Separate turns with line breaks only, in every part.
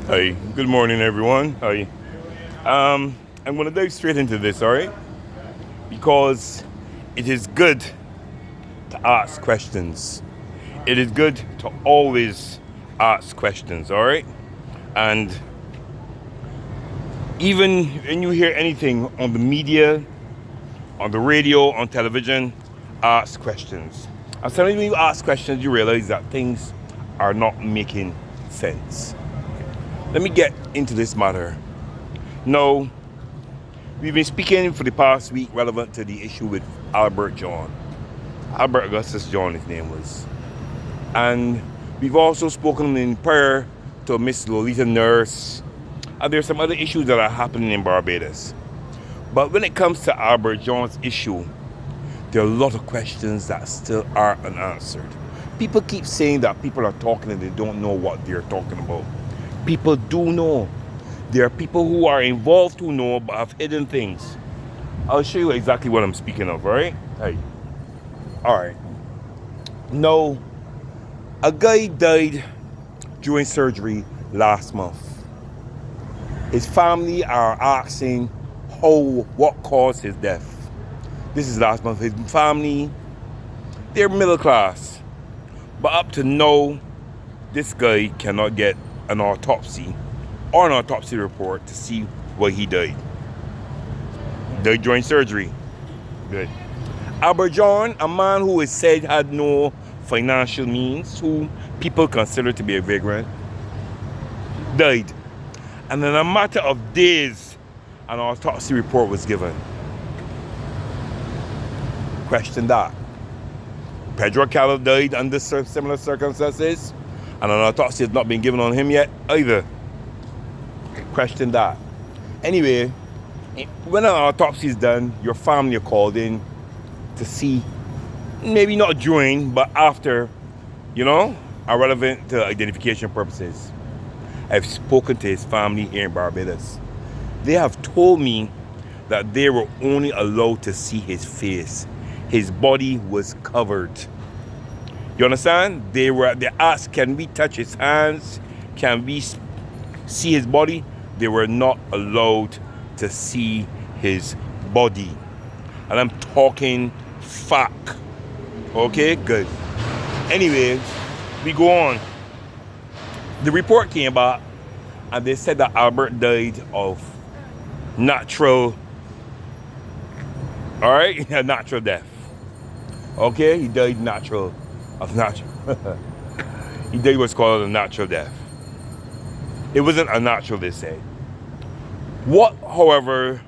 Hi, good morning, everyone. Hi. I'm going to dive straight into this, all right? Because it is good to ask questions. It is good to always ask questions, all right? And even when you hear anything on the media, on the radio, on television, ask questions. And sometimes when you ask questions, you realize that things are not making sense. Let me get into this matter. Now, we've been speaking for the past week relevant to the issue with Albert John. Albert Augustus John, his name was. And we've also spoken in prayer to Miss Lolita Nurse. And there's some other issues that are happening in Barbados. But when it comes to Albert John's issue, there are a lot of questions that still are unanswered. People keep saying that people are talking and they don't know what they're talking about. People do know. There are people who are involved who know but have hidden things. I'll show you exactly what I'm speaking of, right? Hey. Alright. Now, a guy died during surgery last month. His family are asking what caused his death. This is last month. His family, they're middle class. But up to now, this guy cannot get an autopsy or an autopsy report to see why he died. Died during surgery. Good. Albert John, a man who is said had no financial means, who people consider to be a vagrant, died. And in a matter of days, an autopsy report was given. Question that. Pedro Calvo died under similar circumstances, and an autopsy has not been given on him yet either. Question that. Anyway, when an autopsy is done, your family are called in to see, maybe not during, but after, are relevant to identification purposes. I've spoken to his family here in Barbados. They have told me that they were only allowed to see his face. His body was covered. You understand? They asked, can we touch his hands? Can we see his body? They were not allowed to see his body. And I'm talking fact. Okay, good. Anyway, we go on. The report came back and they said that Albert died of natural, a natural death. Okay, he died he died what's called a natural death. It wasn't unnatural, they say. What, however,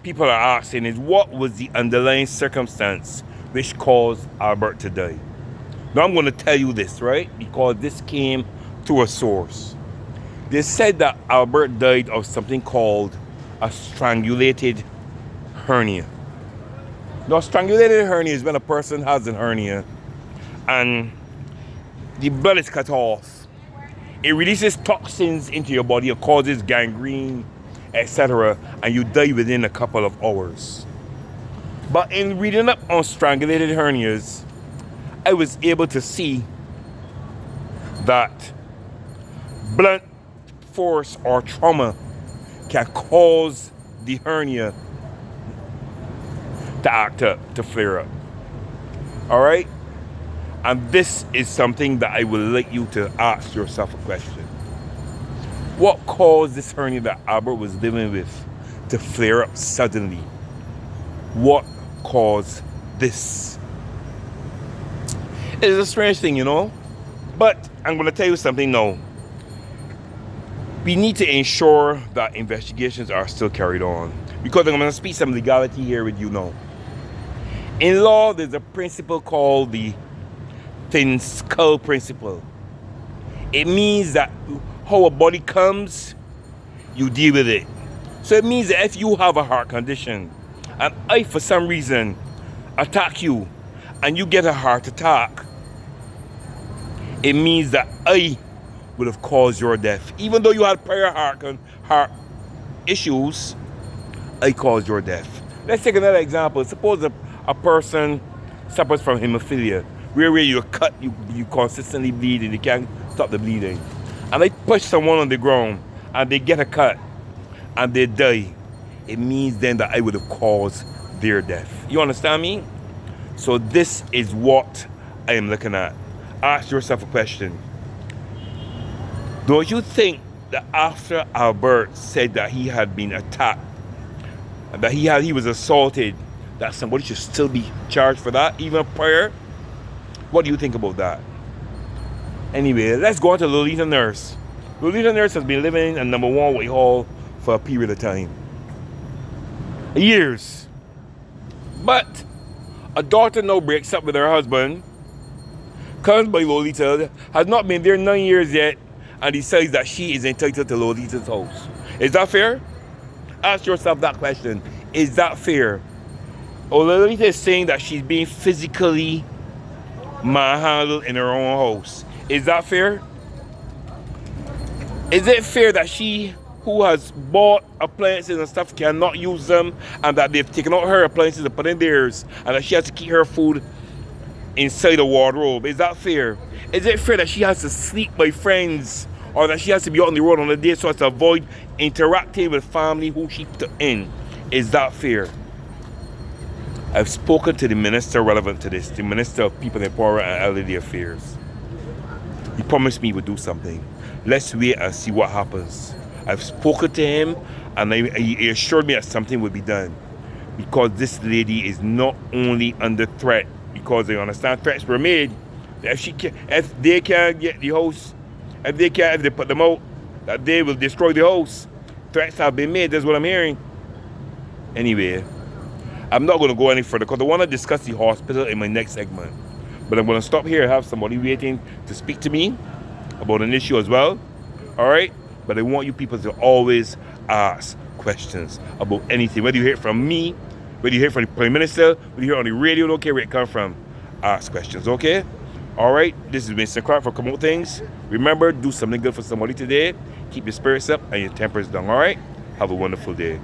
people are asking is what was the underlying circumstance which caused Albert to die? Now I'm going to tell you this, right? Because this came through a source. They said that Albert died of something called a strangulated hernia. Now, strangulated hernia is when a person has a hernia and the blood is cut off. It releases toxins into your body, it causes gangrene, etc., and you die within a couple of hours. But in reading up on strangulated hernias, I was able to see that blunt force or trauma can cause the hernia to act up, to flare up. All right? And this is something that I would like you to ask yourself a question. What caused this hernia that Albert was living with to flare up suddenly? What caused this? It is a strange thing, But I'm going to tell you something now. We need to ensure that investigations are still carried on. Because I'm going to speak some legality here with you now. In law, there's a principle called the thin skull principle. It means that how a body comes, you deal with it. So it means that if you have a heart condition and I, for some reason, attack you and you get a heart attack, it means that I would have caused your death. Even though you had prior heart issues, I caused your death. Let's take another example. Suppose a person suffers from hemophilia, where you're cut, you consistently bleed and you can't stop the bleeding. And I push someone on the ground and they get a cut and they die, it means then that I would have caused their death. You understand me? So this is what I am looking at. Ask yourself a question. Don't you think that after Albert said that he had been attacked, that he was assaulted, that somebody should still be charged for that, even prior? What do you think about that? Anyway, let's go on to Lolita Nurse. Lolita Nurse has been living in number 1 Whitehall for a period of time. Years. But a daughter now breaks up with her husband, comes by Lolita, has not been there 9 years yet, and decides that she is entitled to Lolita's house. Is that fair? Ask yourself that question. Is that fair? Or Lolita is saying that she's being physically manhandled in her own house. Is that fair? Is it fair that she, who has bought appliances and stuff, cannot use them, and that they've taken out her appliances and put in theirs, and that she has to keep her food inside a wardrobe? Is that fair? Is it fair that she has to sleep by friends, or that she has to be out on the road on a day so as to avoid interacting with family who she put in? Is that fair? I've spoken to the minister relevant to this, the Minister of People Empowerment and Elderly Affairs. He promised me he would do something. Let's wait and see what happens. I've spoken to him, and he assured me that something will be done, because this lady is not only under threat, because they understand threats were made. If they can't get the house, if they put them out, that they will destroy the house. Threats have been made. That's what I'm hearing. Anyway, I'm not going to go any further because I want to discuss the hospital in my next segment. But I'm going to stop here. I have somebody waiting to speak to me about an issue as well. All right? But I want you people to always ask questions about anything. Whether you hear it from me, whether you hear it from the Prime Minister, whether you hear it on the radio, don't care where it comes from. Ask questions, okay? All right? This has been Mr. Clark for Come Out Things. Remember, do something good for somebody today. Keep your spirits up and your tempers down, all right? Have a wonderful day.